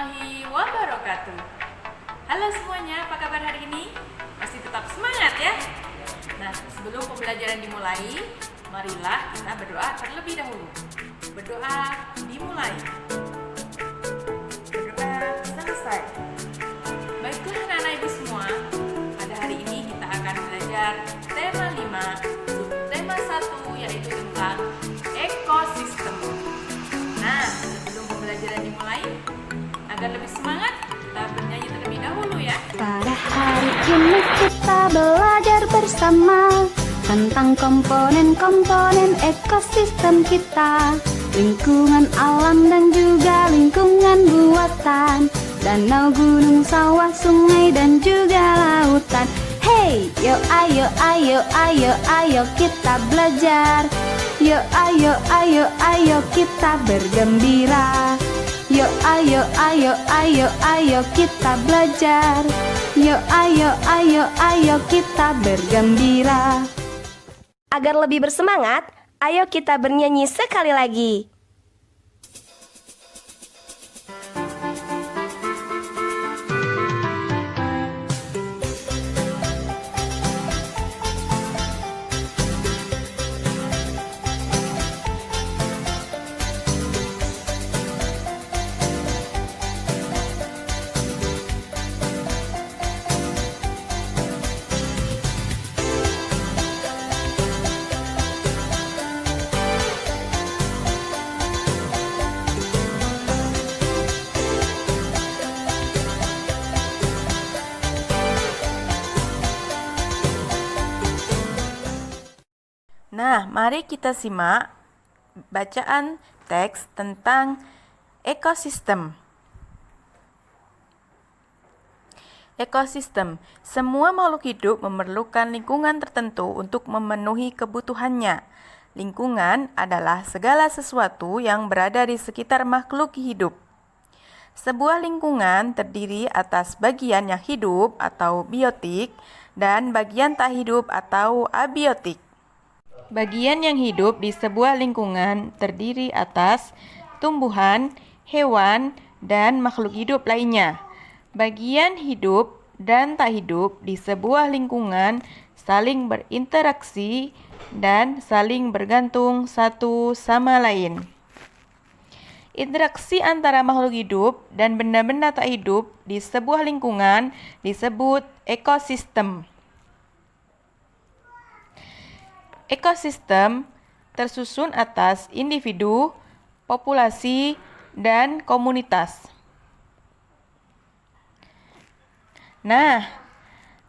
warahmatullahi wabarakatuh. Halo semuanya, apa kabar hari ini? Masih tetap semangat ya? Nah, sebelum pembelajaran dimulai, marilah kita berdoa terlebih dahulu. Berdoa dimulai. Berdoa selesai. Baiklah anak-anak ibu semua, pada hari ini kita akan belajar tema 5, subtema 1 yaitu tentang ekosistem. Nah, sebelum pembelajaran dimulai, agar lebih semangat, kita bernyanyi terlebih dahulu ya. Pada hari ini kita belajar bersama tentang komponen-komponen ekosistem kita, lingkungan alam dan juga lingkungan buatan, danau, gunung, sawah, sungai dan juga lautan. Hey, yo ayo ayo ayo ayo kita belajar. Yo ayo ayo ayo kita bergembira. Yo ayo ayo ayo ayo kita belajar. Yo ayo ayo ayo kita bergembira. Agar lebih bersemangat, ayo kita bernyanyi sekali lagi. Nah, mari kita simak bacaan teks tentang ekosistem. Ekosistem, semua makhluk hidup memerlukan lingkungan tertentu untuk memenuhi kebutuhannya. Lingkungan adalah segala sesuatu yang berada di sekitar makhluk hidup. Sebuah lingkungan terdiri atas bagian yang hidup atau biotik dan bagian tak hidup atau abiotik. Bagian yang hidup di sebuah lingkungan terdiri atas tumbuhan, hewan, dan makhluk hidup lainnya. Bagian hidup dan tak hidup di sebuah lingkungan saling berinteraksi dan saling bergantung satu sama lain. Interaksi antara makhluk hidup dan benda-benda tak hidup di sebuah lingkungan disebut ekosistem. Ekosistem tersusun atas individu, populasi, dan komunitas. Nah,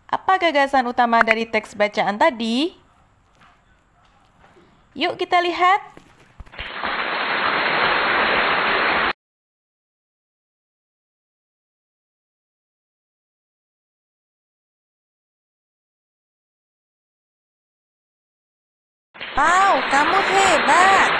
apa gagasan utama dari teks bacaan tadi? Yuk kita lihat. Wow, kamu hebat!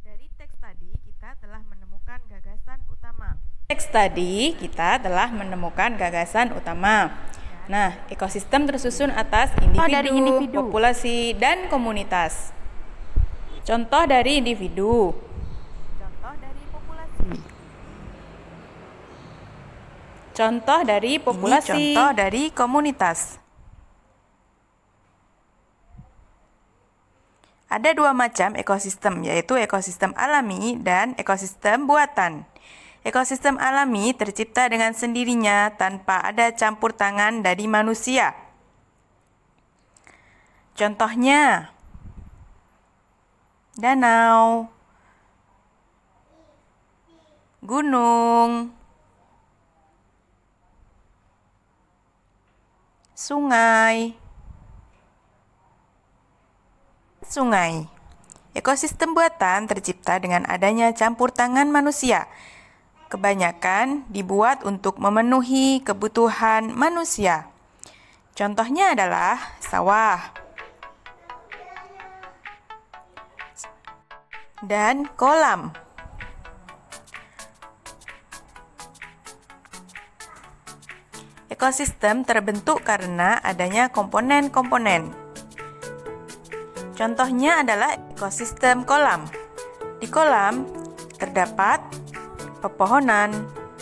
Dari teks tadi kita telah menemukan gagasan utama. Nah, ekosistem tersusun atas individu, populasi, dan komunitas. Contoh dari individu. Contoh dari populasi. Contoh dari populasi. Ini contoh dari komunitas. Ada dua macam ekosistem, yaitu ekosistem alami dan ekosistem buatan. Ekosistem alami tercipta dengan sendirinya tanpa ada campur tangan dari manusia. Contohnya, danau, gunung, sungai. Ekosistem buatan tercipta dengan adanya campur tangan manusia. Kebanyakan dibuat untuk memenuhi kebutuhan manusia. Contohnya adalah sawah dan kolam. Ekosistem terbentuk karena adanya komponen-komponen. Contohnya adalah ekosistem kolam. Di kolam terdapat pepohonan,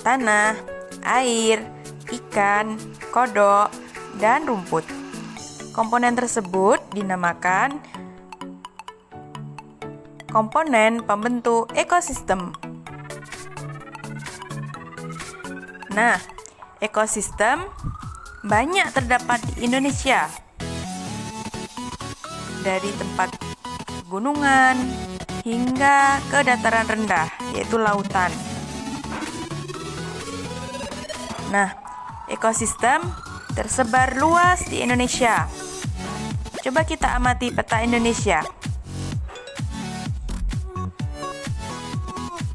tanah, air, ikan, kodok, dan rumput. Komponen tersebut dinamakan komponen pembentuk ekosistem. Nah, ekosistem banyak terdapat di Indonesia. Dari tempat gunungan hingga ke dataran rendah, yaitu lautan. Nah, ekosistem tersebar luas di Indonesia. Coba kita amati peta Indonesia.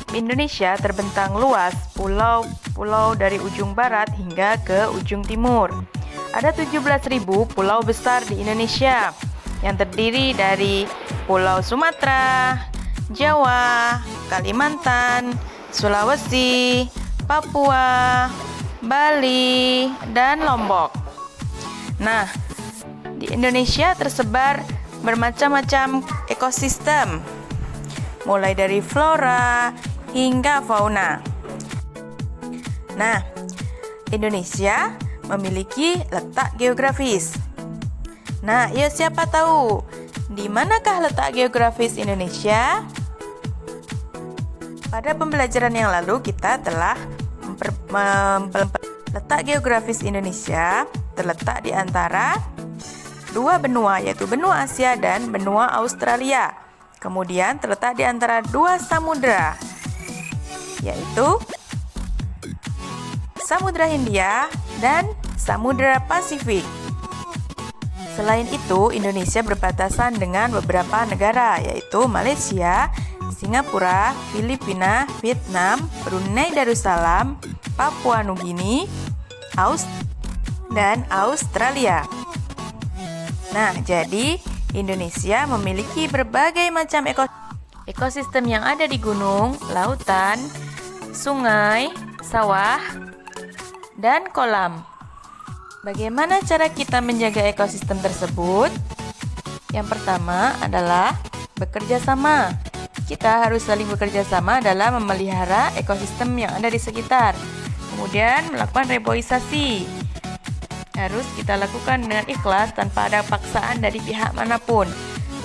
Indonesia terbentang luas pulau-pulau dari ujung barat hingga ke ujung timur. Ada 17.000 pulau besar di Indonesia yang terdiri dari Pulau Sumatera, Jawa, Kalimantan, Sulawesi, Papua, Bali, dan Lombok. Nah, di Indonesia tersebar bermacam-macam ekosistem, mulai dari flora hingga fauna. Nah, Indonesia memiliki letak geografis. Nah, ya siapa tahu di manakah letak geografis Indonesia? Pada pembelajaran yang lalu kita telah letak geografis Indonesia terletak di antara dua benua, yaitu benua Asia dan benua Australia. Kemudian terletak di antara dua samudera, yaitu Samudra Hindia dan Samudra Pasifik. Selain itu, Indonesia berbatasan dengan beberapa negara, yaitu Malaysia, Singapura, Filipina, Vietnam, Brunei Darussalam, Papua Nugini, dan Australia. Nah, jadi Indonesia memiliki berbagai macam ekosistem yang ada di gunung, lautan, sungai, sawah, dan kolam. Bagaimana cara kita menjaga ekosistem tersebut? Yang pertama adalah bekerja sama. Kita harus saling bekerja sama dalam memelihara ekosistem yang ada di sekitar. Kemudian melakukan reboisasi. Harus kita lakukan dengan ikhlas tanpa ada paksaan dari pihak manapun.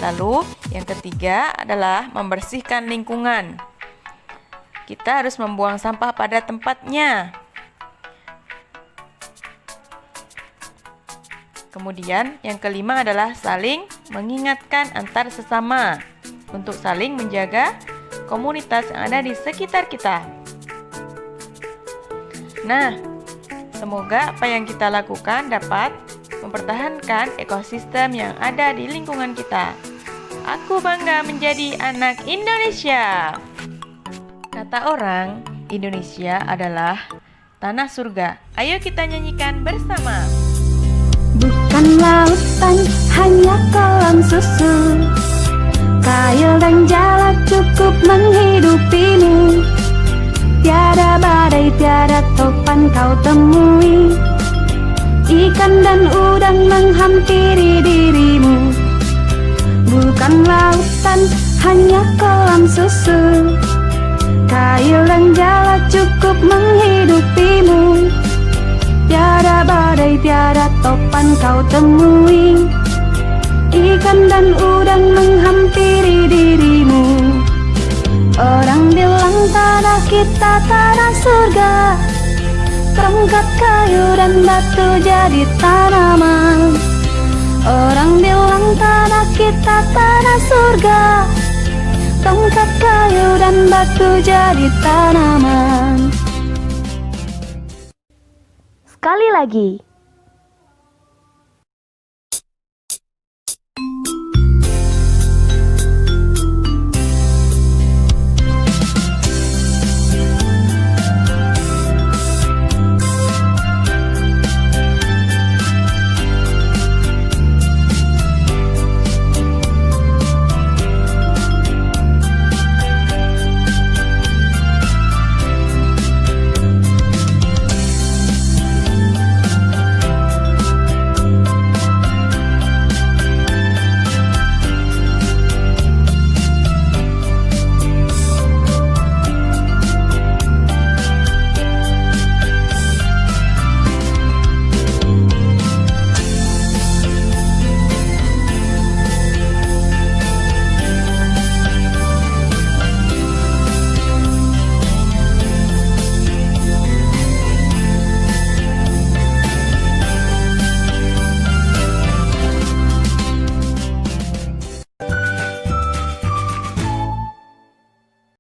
Lalu yang ketiga adalah membersihkan lingkungan. Kita harus membuang sampah pada tempatnya. Kemudian yang kelima adalah saling mengingatkan antar sesama untuk saling menjaga komunitas yang ada di sekitar kita. Nah, semoga apa yang kita lakukan dapat mempertahankan ekosistem yang ada di lingkungan kita. Aku bangga menjadi anak Indonesia. Kata orang, Indonesia adalah tanah surga. Ayo kita nyanyikan bersama. Bukan lautan, hanya kolam susu. Kail dan jala cukup menghidupimu. Tiada badai, tiada topan kau temui. Ikan dan udang menghampiri dirimu. Bukan lautan, hanya kolam susu. Kail dan jala cukup menghidupimu. Tiada badai, tiada topan kau temui. Ikan dan udang menghampiri dirimu. Orang bilang tanah kita tanah surga. Tongkat kayu dan batu jadi tanaman. Orang bilang tanah kita tanah surga. Tongkat kayu dan batu jadi tanaman. Sekali lagi.